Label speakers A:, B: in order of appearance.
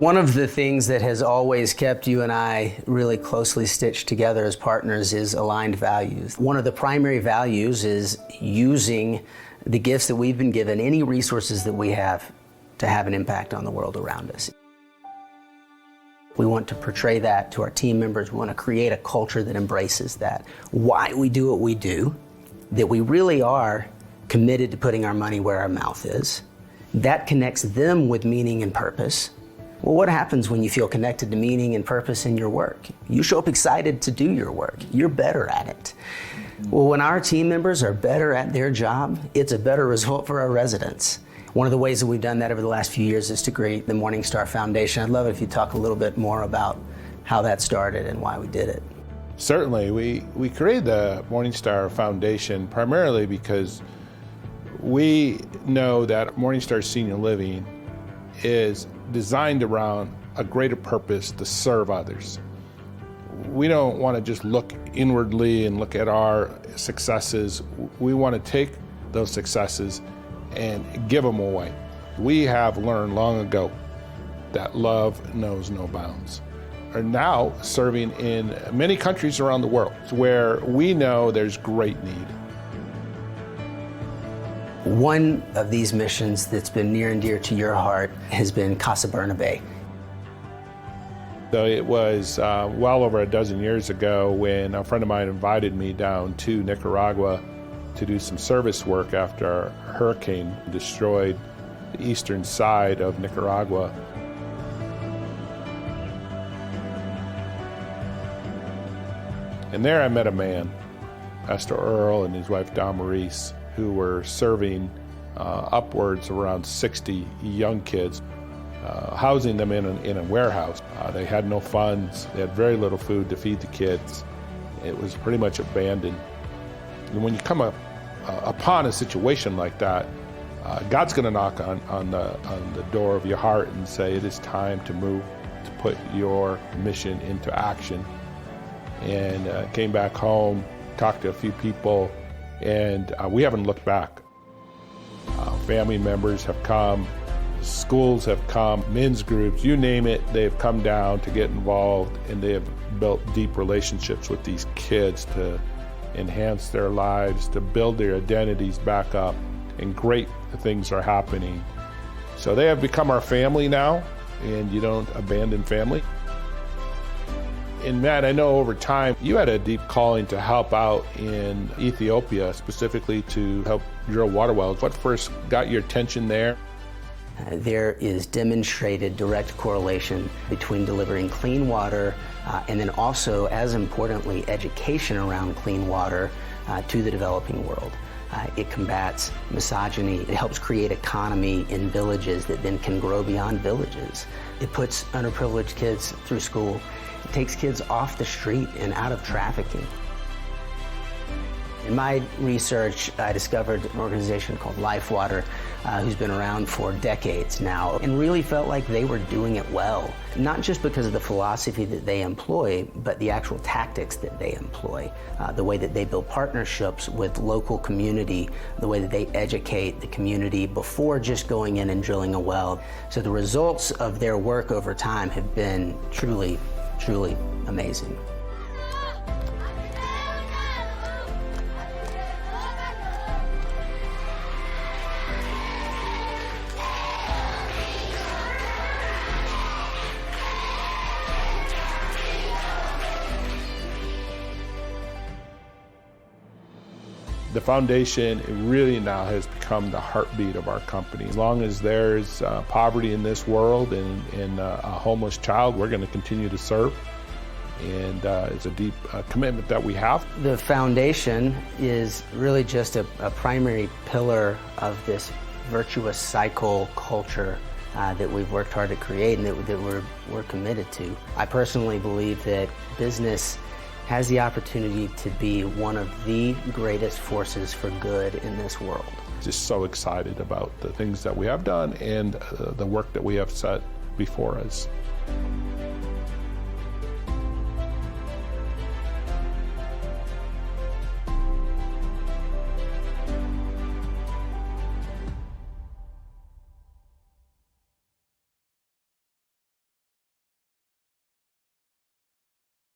A: One of the things that has always kept you and I really closely stitched together as partners is aligned values. One of the primary values is using the gifts that we've been given, any resources that we have, to have an impact on the world around us. We want to portray that to our team members. We want to create a culture that embraces that. Why we do what we do, that we really are committed to putting our money where our mouth is. That connects them with meaning and purpose. Well, what happens when you feel connected to meaning and purpose in your work? You show up excited to do your work. You're better at it. Well, when our team members are better at their job, it's a better result for our residents. One of the ways that we've done that over the last few years is to create the MorningStar Foundation. I'd love it if you talk a little bit more about how that started and why we did it.
B: Certainly. We created the MorningStar Foundation primarily because we know that MorningStar Senior Living is designed around a greater purpose to serve others. We don't want to just look inwardly and look at our successes. We want to take those successes and give them away. We have learned long ago that love knows no bounds. Are now serving in many countries around the world where we know there's great need.
A: One of these missions that's been near and dear to your heart has been Casa Bernabe.
B: So it was well over a dozen years ago when a friend of mine invited me down to Nicaragua to do some service work after a hurricane destroyed the eastern side of Nicaragua. And there I met a man, Pastor Earl and his wife Don Maurice, who were serving upwards around 60 young kids, housing them in a warehouse. They had no funds, they had very little food to feed the kids. It was pretty much abandoned. And when you come upon a situation like that, God's going to knock on the door of your heart and say, it is time to move, to put your mission into action. And came back home, talked to a few people, and we haven't looked back. Family members have come, schools have come, men's groups, you name it, they've come down to get involved, and they have built deep relationships with these kids to enhance their lives, to build their identities back up, and great things are happening. So they have become our family now, and you don't abandon family. And Matt, I know over time you had a deep calling to help out in Ethiopia, specifically to help drill water wells. What first got your attention there?
A: There is demonstrated direct correlation between delivering clean water and then also, as importantly, education around clean water to the developing world. It combats misogyny. It helps create economy in villages that then can grow beyond villages. It puts underprivileged kids through school. It takes kids off the street and out of trafficking. In my research, I discovered an organization called LifeWater, who's been around for decades now, and really felt like they were doing it well. Not just because of the philosophy that they employ, but the actual tactics that they employ, the way that they build partnerships with local community, the way that they educate the community before just going in and drilling a well. So the results of their work over time have been truly amazing.
B: The foundation really now has become the heartbeat of our company. As long as there's poverty in this world and a homeless child, we're going to continue to serve. And it's a deep commitment that we have.
A: The foundation is really just a primary pillar of this virtuous cycle culture that we've worked hard to create and that we're committed to. I personally believe that business has the opportunity to be one of the greatest forces for good in this world.
B: Just so excited about the things that we have done and the work that we have set before us.